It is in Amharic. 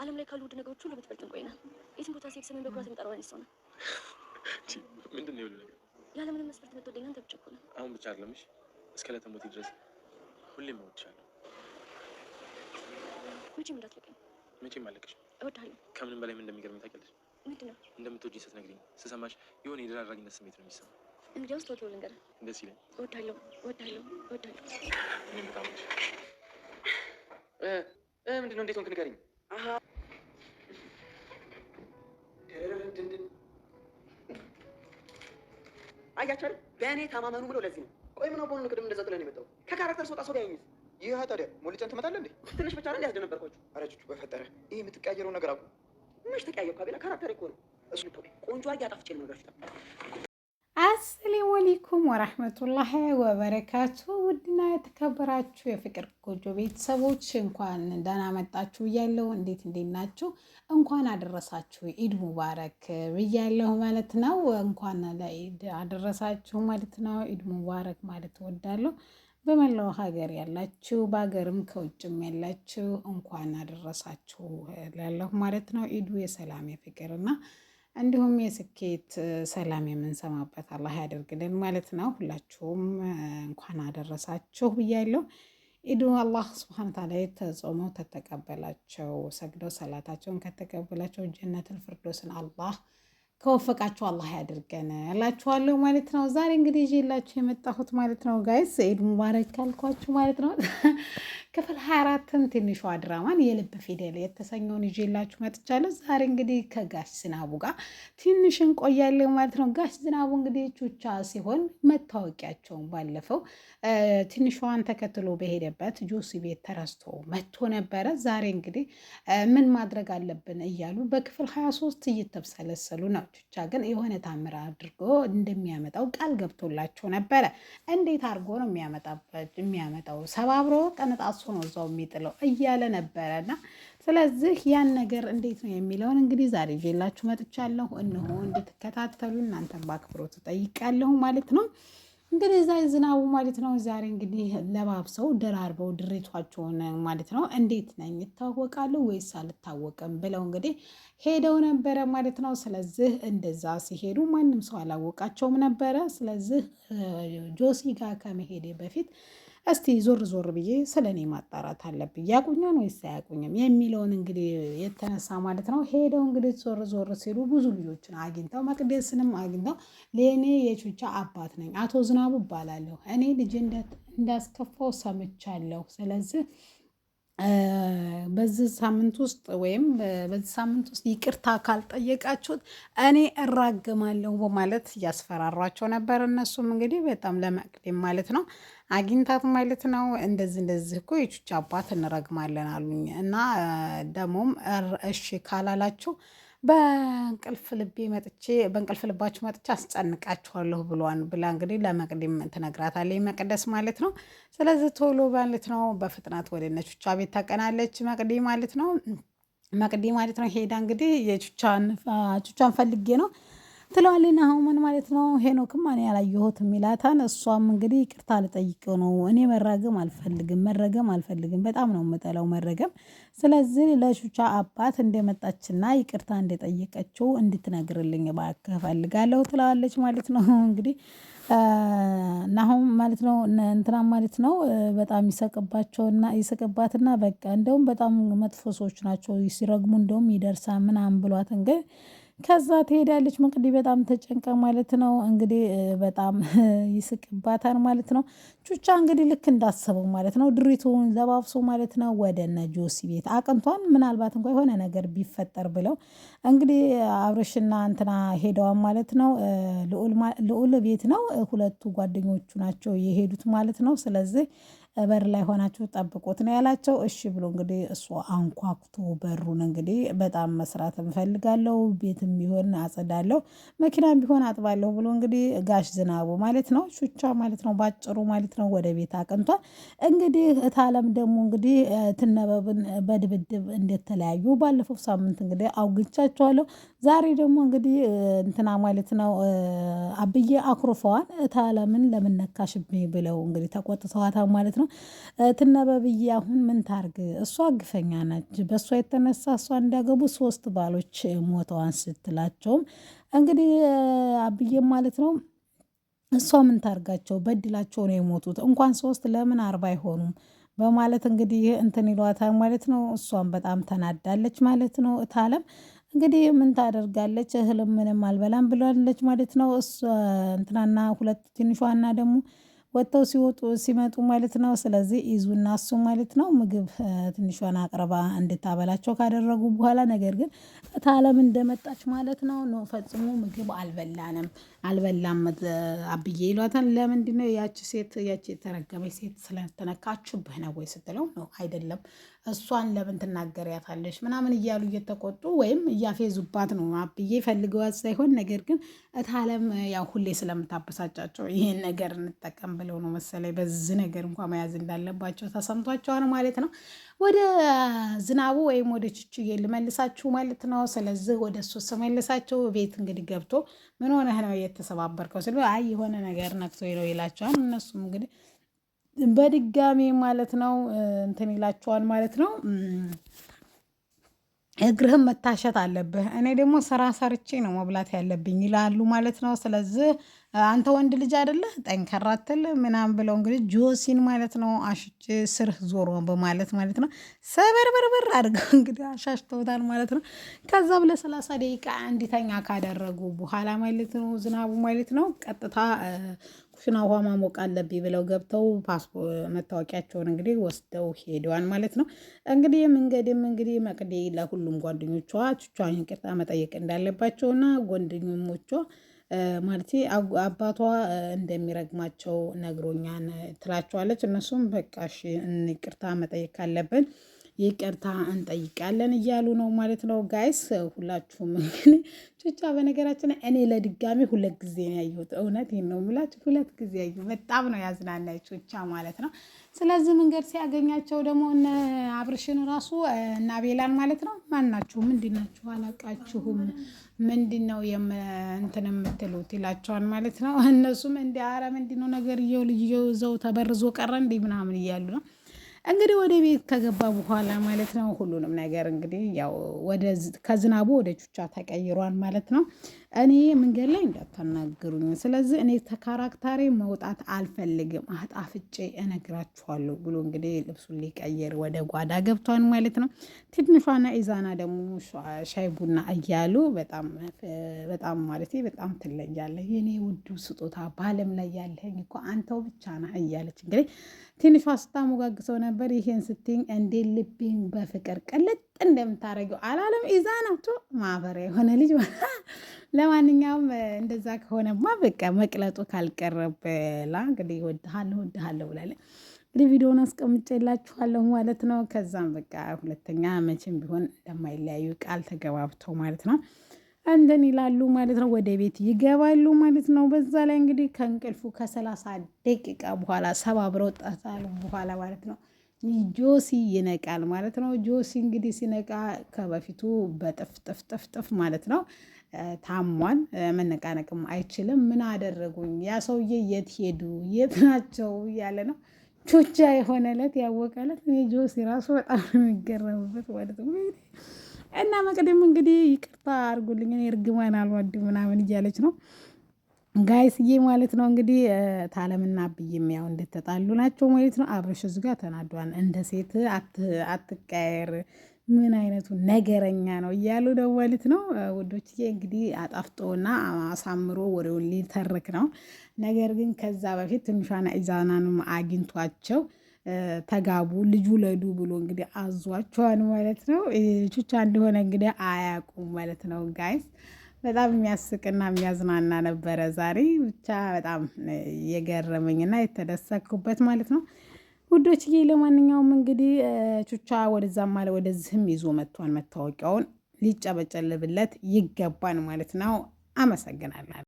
ዓለም ላይ ካሉ ውድ ነገሮች ሁሉ ብትበልጥ እንቆይና የትም ቦታ ሴክስ ምን በኩራት የምጠራው አይነት ሰው ነው። ምንድን ነው ነገር ያለምንም መስፈርት የምትወደኝ አንተ ብቻ እኮ ነው። አሁን ብቻ አይደለምሽ እስከ ለተሞቴ ድረስ ሁሌም እወድሻለሁ። መቼም እንዳትለቀኝ። መቼም አለቅሽ። እወድሃለሁ። ከምንም በላይ ምን እንደሚገርመኝ ታውቂያለሽ? ምንድን ነው? እንደምትወጂኝ ስትነግሪኝ ስሰማሽ የሆነ የድል አድራጊነት ስሜት ነው የሚሰማው። እንግዲያውስ ቶሎ ልንገርህ። ደስ ይለኝ። እወድሃለሁ፣ እወድሃለሁ፣ እወድሃለሁ። እኔም በጣም ምንድን ነው? እንዴት ሆንክ ንገሪኝ። አያችሁ አይደል? በእኔ ተማመኑ ብሎ ለዚህ ነው። ቆይ ምን አቦኑ ቅድም እንደዛ ጥለን የመጣው ከካራክተር ስወጣ ሰው ቢያየኝስ? ይህ ታዲያ ሞልጨን ትመጣለህ እንዴ? ትንሽ ብቻ ነው እንዲያስደነበርኳችሁ። ኧረ ቹቹ በፈጠረ ይህ የምትቀያየረው ነገር አቁም። ምንሽ ተቀያየርኩ? አቤላ ካራክተር እኮ ነው እሱ። ቆንጆ አድርጌ አጣፍጬ ነው ነገርሽ። አሰላሙ አለይኩም ወራህመቱላሂ ወበረካቱ። ውድና የተከበራችሁ የፍቅር ጎጆ ቤተሰቦች እንኳን ደህና መጣችሁ ብያለሁ። እንዴት ናችሁ? እንኳን አደረሳችሁ ኢድ ሙባረክ ብያለሁ ማለት ነው። እንኳን ለኢድ አደረሳችሁ ማለት ነው። ኢድ ሙባረክ ማለት እወዳለሁ። በመላው ሀገር ያላችሁ በሀገርም ከውጭም ያላችሁ እንኳን አደረሳችሁ ላለሁ ማለት ነው። ኢዱ የሰላም የፍቅርና እንዲሁም የስኬት ሰላም የምንሰማበት አላህ ያደርግልን ማለት ነው። ሁላችሁም እንኳን አደረሳችሁ ብያለሁ። ኢዱ አላህ ሱብሓነሁ ወተዓላ ተጾመው ተተቀበላቸው ሰግደው ሰላታቸውን ከተቀበላቸው ጀነቱል ፊርደውስን አላህ ከወፈቃችሁ አላህ ያድርገን እላችኋለሁ ማለት ነው። ዛሬ እንግዲህ ይዤላችሁ የመጣሁት ማለት ነው ጋይስ ኢድ ሙባረክ ካልኳችሁ ማለት ነው ክፍል 24ን ትንሿ ድራማን የልብ ፊደል የተሰኘውን ይዤላችሁ መጥቻለሁ። ዛሬ እንግዲህ ከጋሽ ዝናቡ ጋር ትንሽ እንቆያለን ማለት ነው። ጋሽ ዝናቡ እንግዲህ ቹቻ ሲሆን መታወቂያቸውን ባለፈው ትንሿን ተከትሎ በሄደበት ጆሲ ቤት ተረስቶ መጥቶ ነበረ። ዛሬ እንግዲህ ምን ማድረግ አለብን እያሉ በክፍል 23 እየተብሰለሰሉ ነው። ቹቻ ግን የሆነ ታምር አድርጎ እንደሚያመጣው ቃል ገብቶላቸው ነበረ። እንዴት አድርጎ ነው የሚያመጣው? ሰባብሮ ቀነጣሶ ነው እዛው የሚጥለው እያለ ነበረና ስለዚህ ያን ነገር እንዴት ነው የሚለውን እንግዲህ ዛሬ ይዤላችሁ መጥቻለሁ። እነሆ እንድትከታተሉ እናንተን በአክብሮት እጠይቃለሁ ማለት ነው። እንግዲህ እዛ ዝናቡ ማለት ነው ዛሬ እንግዲህ ለባብሰው ደራርበው ድሬቷቸውን ማለት ነው እንዴት ነኝ ይታወቃሉ ወይስ አልታወቅም ብለው እንግዲህ ሄደው ነበረ ማለት ነው። ስለዚህ እንደዛ ሲሄዱ ማንም ሰው አላወቃቸውም ነበረ። ስለዚህ ጆሲ ጋር ከመሄዴ በፊት እስቲ ዞር ዞር ብዬ ስለኔ ማጣራት አለብኝ ያቁኛል ወይስ አያቁኝም የሚለውን እንግዲህ የተነሳ ማለት ነው ሄደው እንግዲህ ዞር ዞር ሲሉ ብዙ ልጆችን አግኝተው መቅደስንም አግኝተው ለኔ የቹቻ አባት ነኝ አቶ ዝናቡ እባላለሁ እኔ ልጅ እንዳስከፋው ሰምቻለሁ። ስለዚህ በዚህ ሳምንት ውስጥ ወይም በዚህ ሳምንት ውስጥ ይቅርታ ካልጠየቃችሁት እኔ እራገማለሁ በማለት እያስፈራሯቸው ነበር። እነሱም እንግዲህ በጣም ለመቅደም ማለት ነው አግኝታት ማለት ነው እንደዚህ እኮ የቹቻ አባት እንረግማለን አሉኝ እና ደግሞም እሺ ካላላችሁ በእንቅልፍ ልባችሁ መጥቼ አስጨንቃችኋለሁ ብላ እንግዲህ ለመቅደም ትነግራታለች መቅደስ ማለት ነው። ስለዚህ ቶሎ ማለት ነው በፍጥነት ወደ እነ ቹቻ ቤት ታቀናለች መቅዲ ማለት ነው ሄዳ እንግዲህ ቹቻን ፈልጌ ነው ትለዋለች አሁን ማለት ነው። ሄኖክም እኔ ያላየሁትም ይላታል። እሷም እንግዲህ ይቅርታ ልጠይቀው ነው እኔ መረገም አልፈልግም በጣም ነው የምጠላው መረገም። ስለዚህ ለቹቻ አባት እንደመጣችና ይቅርታ እንደጠየቀችው እንድትነግርልኝ እባክህ እፈልጋለሁ ትለዋለች ማለት ነው። እንግዲህ ናሁም ማለት ነው እንትና ማለት ነው በጣም ይሰቅባትና በቃ እንደውም በጣም መጥፎ ሰዎች ናቸው ሲረግሙ እንደውም ይደርሳል ምናምን ብሏት እንግዲህ ከዛ ትሄዳለች። መቅዲ በጣም ተጨንቃ ማለት ነው እንግዲህ በጣም ይስቅባታል ማለት ነው። ቹቻ እንግዲህ ልክ እንዳሰበው ማለት ነው ድሪቱን ለባብሶ ማለት ነው ወደ እነ ጆሲ ቤት አቅንቷን ምናልባት እንኳን የሆነ ነገር ቢፈጠር ብለው እንግዲህ አብርሽና እንትና ሄደዋል ማለት ነው። ልዑል ቤት ነው ሁለቱ ጓደኞቹ ናቸው የሄዱት ማለት ነው። ስለዚህ በር ላይ ሆናችሁ ጠብቁት ነው ያላቸው። እሺ ብሎ እንግዲህ እሱ አንኳኩቶ በሩን እንግዲህ በጣም መስራት እንፈልጋለሁ ቤትም ቢሆን አጸዳለሁ መኪናም ቢሆን አጥባለሁ ብሎ እንግዲህ ጋሽ ዝናቡ ማለት ነው ቹቻ ማለት ነው ባጭሩ ማለት ነው ወደ ቤት አቅንቷል። እንግዲህ እታለም ደግሞ እንግዲህ ትነበብን በድብድብ እንደተለያዩ ባለፈው ሳምንት እንግዲህ አውግቻቸዋለሁ። ዛሬ ደግሞ እንግዲህ እንትና ማለት ነው አብዬ አኩርፈዋል። እታለምን ለምን ነካሽብኝ ብለው እንግዲህ ተቆጥተዋታል ማለት ነው። ነው። ትነበብዬ አሁን ምን ታርግ? እሷ ግፈኛ ናች። በእሷ የተነሳ እሷ እንዲያገቡ 3 ባሎች ሞተዋን ስትላቸውም እንግዲህ አብዬም ማለት ነው እሷ ምን ታርጋቸው? በድላቸው ነው የሞቱት። እንኳን 3 ለምን 40 አይሆኑም በማለት እንግዲህ እንትን ይሏታል ማለት ነው። እሷም በጣም ተናዳለች ማለት ነው። እታለም እንግዲህ ምን ታደርጋለች? እህልም ምንም አልበላም ብላለች ማለት ነው። እሷ እንትናና 2 ትንሿና ደግሞ ወጥተው ሲመጡ ማለት ነው። ስለዚህ ይዙና እሱ ማለት ነው ምግብ ትንሿን አቅርባ እንድታበላቸው ካደረጉ በኋላ ነገር ግን እታለም እንደመጣች ማለት ነው ፈጽሞ ምግብ አልበላም አብዬ ይሏታል። ለምንድን ነው ያቺ የተረገመች ሴት ስለተነካችብህ ነው ወይ ስትለው ነው አይደለም እሷን ለምን ትናገሪያታለሽ ምናምን እያሉ እየተቆጡ ወይም እያፌዙባት ነው። አብዬ ፈልገዋት ሳይሆን ነገር ግን እታለም ያው ሁሌ ስለምታበሳጫቸው ይሄን ነገር እንጠቀም ብለው ነው መሰለኝ በዚህ ነገር እንኳን መያዝ እንዳለባቸው ተሰምቷቸዋል ማለት ነው። ወደ ዝናቡ ወይም ወደ ቹቹዬ ልመልሳችሁ ማለት ነው። ስለዚህ ወደ እሱ ስመልሳቸው ቤት እንግዲህ ገብቶ ምን ሆነህ ነው የተሰባበርከው ስለ አይ የሆነ ነገር ነክቶ ነው ይላቸዋል። እነሱም እንግዲህ በድጋሚ ማለት ነው እንትን ይላቸዋል ማለት ነው። እግርህም መታሸት አለብህ፣ እኔ ደግሞ ስራ ሰርቼ ነው መብላት ያለብኝ ይላሉ ማለት ነው። ስለዚህ አንተ ወንድ ልጅ አይደለህ ጠንከር አትል ምናምን ብለው እንግዲህ ጆሲን ማለት ነው አሽቼ ስርህ ዞሮ በማለት ማለት ነው ሰበርበርበር አድርገው እንግዲህ አሻሽተውታል ማለት ነው። ከዛም ለ30 ደቂቃ እንዲተኛ ካደረጉ በኋላ ማለት ነው ዝናቡ ማለት ነው ቀጥታ ኩሽና ውሃ ማሞቅ አለብኝ ብለው ገብተው መታወቂያቸውን እንግዲህ ወስደው ሄደዋል ማለት ነው። እንግዲህ መንገድም እንግዲህ መቅዴ ለሁሉም ጓደኞቿ ቹቿን ይቅርታ መጠየቅ እንዳለባቸውና ጓደኞቿ ማለት አባቷ እንደሚረግማቸው ነግሮኛን ትላቸዋለች። እነሱም በቃ እሺ ይቅርታ መጠየቅ ካለብን ይቅርታ እንጠይቃለን እያሉ ነው ማለት ነው። ጋይስ ሁላችሁም እንግዲህ ቹቻ በነገራችን እኔ ለድጋሚ 2 ጊዜ ነው ያየሁት። እውነት ነው የምላችሁ 2 ጊዜ ያየሁት። በጣም ነው ያዝናናኝ ቹቻ ማለት ነው። ስለዚህ መንገድ ሲያገኛቸው ደግሞ እነ አብርሽን ራሱ እና ቤላን ማለት ነው ማናችሁ ምንድናችሁ አላቃችሁም ምንድነው እንትን የምትሉት ይላቸዋል ማለት ነው። እነሱም እንደ አረ ምንድነው ነገር ልጅየው እዛው ተበርዞ ቀረ እንዴ ምናምን እያሉ ነው። እንግዲህ ወደ ቤት ከገባ በኋላ ማለት ነው ሁሉንም ነገር እንግዲህ ያው ከዝናቡ ወደ ቹቻ ተቀይሯል ማለት ነው። እኔ መንገድ ላይ እንዳታናግሩኝ፣ ስለዚህ እኔ ተካራክታሪ መውጣት አልፈልግም፣ አጣፍጬ እነግራችኋለሁ ብሎ እንግዲህ ልብሱን ሊቀይር ወደ ጓዳ ገብቷል ማለት ነው። ትንሿና ኢዛና ደግሞ ሻይ ቡና እያሉ በጣም ማለት በጣም ትለያለህ የኔ ውዱ ስጦታ በዓለም ላይ ያለኝ እኮ አንተው ብቻ ነህ እያለች እንግዲህ ትንሿ ስታሞጋግሰው ነበር። ይሄን ስትኝ እንዴ ልቤን በፍቅር ቀለጥ እንደምታረገው አላለም ኢዛና ማህበሪያ የሆነ ልጅ። ለማንኛውም እንደዛ ከሆነማ በቃ መቅለጡ ካልቀረበላ እንግዲህ እወድሃለሁ ብላለች። እንግዲህ ቪዲዮውን አስቀምጬላችኋለሁ ማለት ነው። ከዛም በቃ ሁለተኛ መቼም ቢሆን እንደማይለያዩ ቃል ተገባብተው ማለት ነው እንደን ይላሉ ማለት ነው። ወደ ቤት ይገባሉ ማለት ነው። በዛ ላይ እንግዲህ ከእንቅልፉ ከ30 ደቂቃ በኋላ ሰባብረው ጣታሉ በኋላ ማለት ነው ጆሲ ይነቃል ማለት ነው። ጆሲ እንግዲህ ሲነቃ ከበፊቱ በጥፍ ማለት ነው ታሟን መነቃነቅም አይችልም። ምን አደረጉኝ? ያ ሰውዬ የት ሄዱ? የት ናቸው? እያለ ነው ቹቻ የሆነለት ያወቀለት። ጆሲ ራሱ በጣም የሚገረምበት ማለት ነው። እና መቅደም እንግዲህ ይቅርታ አድርጉልኝ እኔ እርግማን አልወድም ምናምን እያለች ነው ጋይስዬ ማለት ነው። እንግዲህ ታለምና አብዬም ያው እንደተጣሉ ናቸው ማለት ነው። አብረሽ እዚህ ጋር ተናዷን እንደ ሴት አትቀየር ምን አይነቱ ነገረኛ ነው እያሉ ነው ማለት ነው። ውዶችዬ እንግዲህ አጣፍጦና አሳምሮ ወሬውን ሊተርክ ነው። ነገር ግን ከዛ በፊት ትንሿን ኢዛናንም አግኝቷቸው ተጋቡ ልጁ ለዱ ብሎ እንግዲህ አዟቸዋን ማለት ነው። ቹቻ እንደሆነ እንግዲህ አያውቁም ማለት ነው ጋይስ። በጣም የሚያስቅና የሚያዝናና ነበረ ዛሬ ብቻ በጣም የገረመኝና የተደሰኩበት ማለት ነው ውዶችዬ። ለማንኛውም እንግዲህ ቹቻ ወደዛም አለ ወደዚህም ይዞ መጥቷን መታወቂያውን ሊጨበጨልብለት ይገባን ማለት ነው። አመሰግናለሁ።